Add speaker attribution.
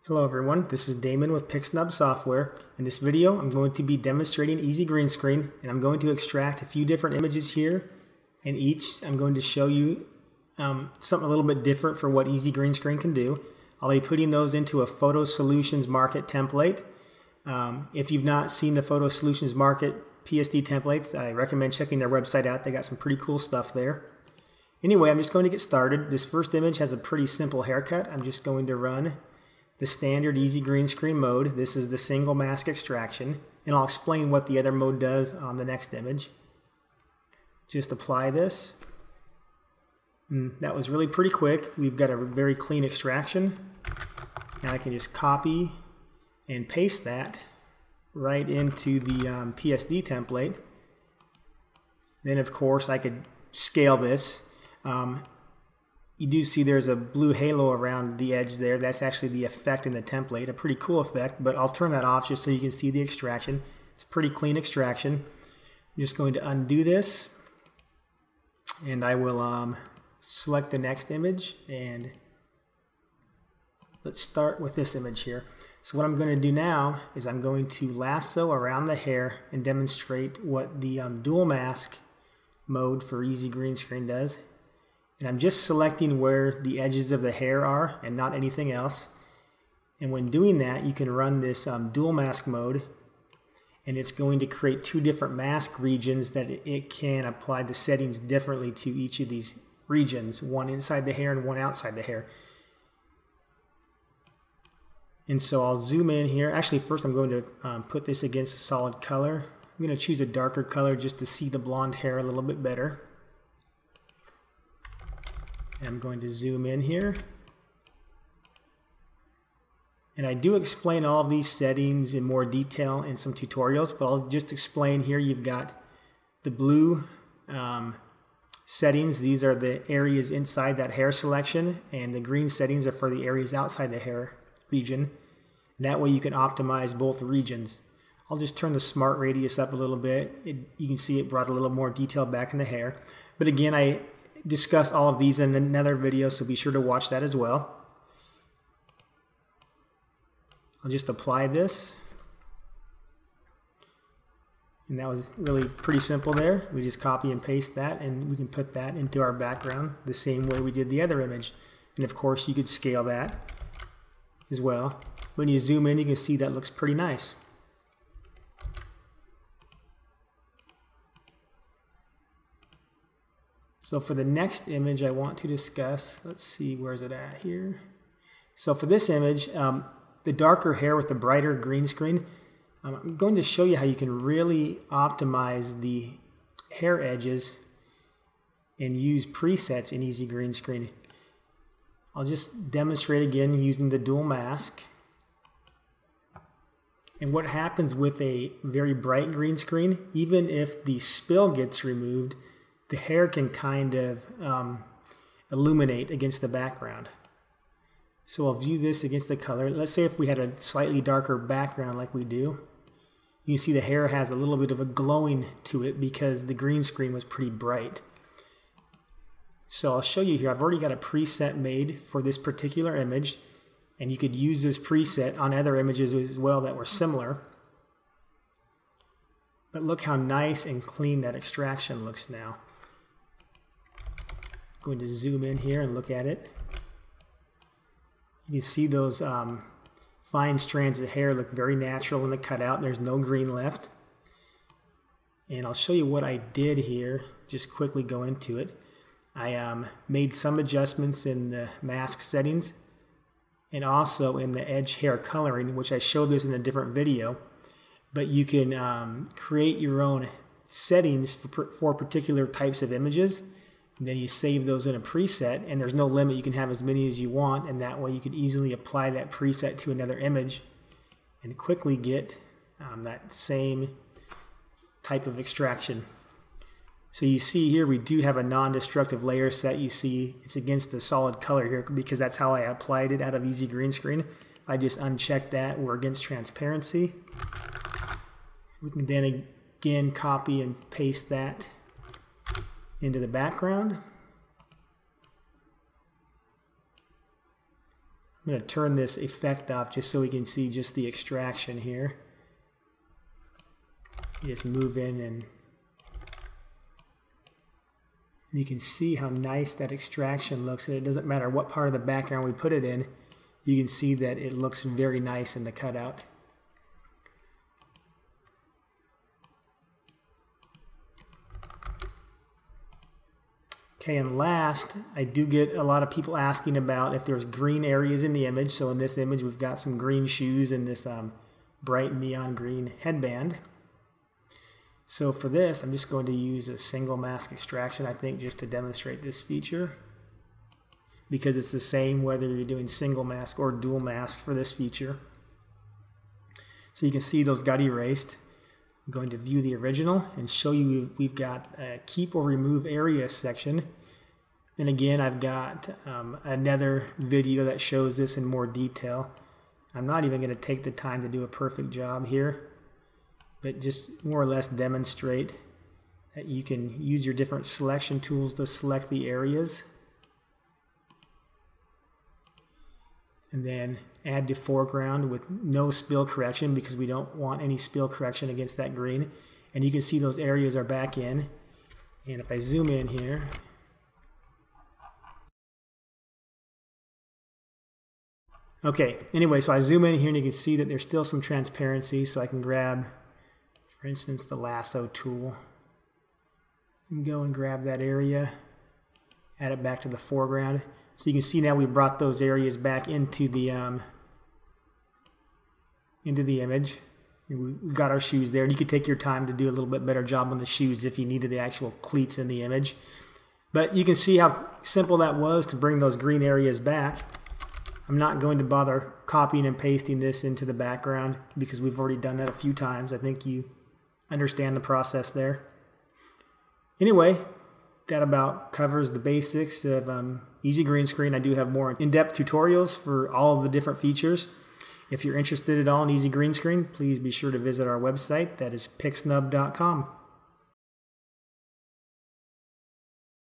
Speaker 1: Hello everyone, this is Damon with PixNub Software. In this video I'm going to be demonstrating Easy Green Screen, and I'm going to extract a few different images here, and each I'm going to show you something a little bit different for what Easy Green Screen can do. I'll be putting those into a Photo Solutions Market template. If you've not seen the Photo Solutions Market PSD templates, I recommend checking their website out. They got some pretty cool stuff there. Anyway, I'm just going to get started. This first image has a pretty simple haircut. I'm just going to run the standard Easy Green Screen mode. This is the single mask extraction, and I'll explain what the other mode does on the next image. Just apply this. And that was really pretty quick. We've got a very clean extraction. Now I can just copy and paste that right into the PSD template. Then of course I could scale this. You do see there's a blue halo around the edge there. That's actually the effect in the template, a pretty cool effect, but I'll turn that off just so you can see the extraction. It's a pretty clean extraction. I'm just going to undo this, and I will select the next image, and let's start with this image here. So what I'm going to do now is I'm going to lasso around the hair and demonstrate what the dual mask mode for Easy Green Screen does. And I'm just selecting where the edges of the hair are and not anything else. And when doing that, you can run this dual mask mode, and it's going to create two different mask regions that it can apply the settings differently to each of these regions, one inside the hair and one outside the hair. And so I'll zoom in here. Actually, first I'm going to put this against a solid color. I'm going to choose a darker color just to see the blonde hair a little bit better. I'm going to zoom in here. And I do explain all of these settings in more detail in some tutorials, but I'll just explain here. You've got the blue settings. These are the areas inside that hair selection, and the green settings are for the areas outside the hair region. And that way you can optimize both regions. I'll just turn the smart radius up a little bit. You can see it brought a little more detail back in the hair. But again, I discuss all of these in another video, so be sure to watch that as well. I'll just apply this, and that was really pretty simple there. We just copy and paste that, and we can put that into our background the same way we did the other image. And of course you could scale that as well. When you zoom in, you can see that looks pretty nice. So for the next image I want to discuss, let's see, where's it at here? So for this image, the darker hair with the brighter green screen, I'm going to show you how you can really optimize the hair edges and use presets in Easy Green Screen. I'll just demonstrate again using the dual mask. And what happens with a very bright green screen, even if the spill gets removed, the hair can kind of illuminate against the background. So I'll view this against the color. Let's say if we had a slightly darker background like we do, you can see the hair has a little bit of a glowing to it because the green screen was pretty bright. So I'll show you here. I've already got a preset made for this particular image, and you could use this preset on other images as well that were similar. But look how nice and clean that extraction looks now. Going to zoom in here and look at it. You can see those fine strands of hair look very natural in the cutout. There's no green left. And I'll show you what I did here. Just quickly go into it. I made some adjustments in the mask settings and also in the edge hair coloring, which I showed this in a different video. But you can create your own settings for particular types of images. And then you save those in a preset, and there's no limit. You can have as many as you want, and that way you can easily apply that preset to another image and quickly get that same type of extraction. So you see here we do have a non-destructive layer set. You see it's against the solid color here because that's how I applied it out of Easy Green Screen. I just unchecked that. We're against transparency. We can then again copy and paste that into the background. I'm going to turn this effect off just so we can see just the extraction here. You just move in and you can see how nice that extraction looks. And it doesn't matter what part of the background we put it in, you can see that it looks very nice in the cutout. Okay, and last, I do get a lot of people asking about if there's green areas in the image. So in this image, we've got some green shoes and this bright neon green headband. So for this, I'm just going to use a single mask extraction, I think, just to demonstrate this feature. Because it's the same whether you're doing single mask or dual mask for this feature. So you can see those got erased. I'm going to view the original and show you we've got a keep or remove area section. And again, I've got another video that shows this in more detail. I'm not even going to take the time to do a perfect job here, but just more or less demonstrate that you can use your different selection tools to select the areas. And then add to foreground with no spill correction because we don't want any spill correction against that green. And you can see those areas are back in. And if I zoom in here, okay, anyway, so I zoom in here and you can see that there's still some transparency, so I can grab, for instance, the lasso tool and go and grab that area, add it back to the foreground. So you can see now we brought those areas back into the image. We've got our shoes there, and you could take your time to do a little bit better job on the shoes if you needed the actual cleats in the image. But you can see how simple that was to bring those green areas back. I'm not going to bother copying and pasting this into the background because we've already done that a few times. I think you understand the process there. Anyway, that about covers the basics of Easy Green Screen. I do have more in-depth tutorials for all of the different features. If you're interested at all in Easy Green Screen, please be sure to visit our website. That is pixnub.com.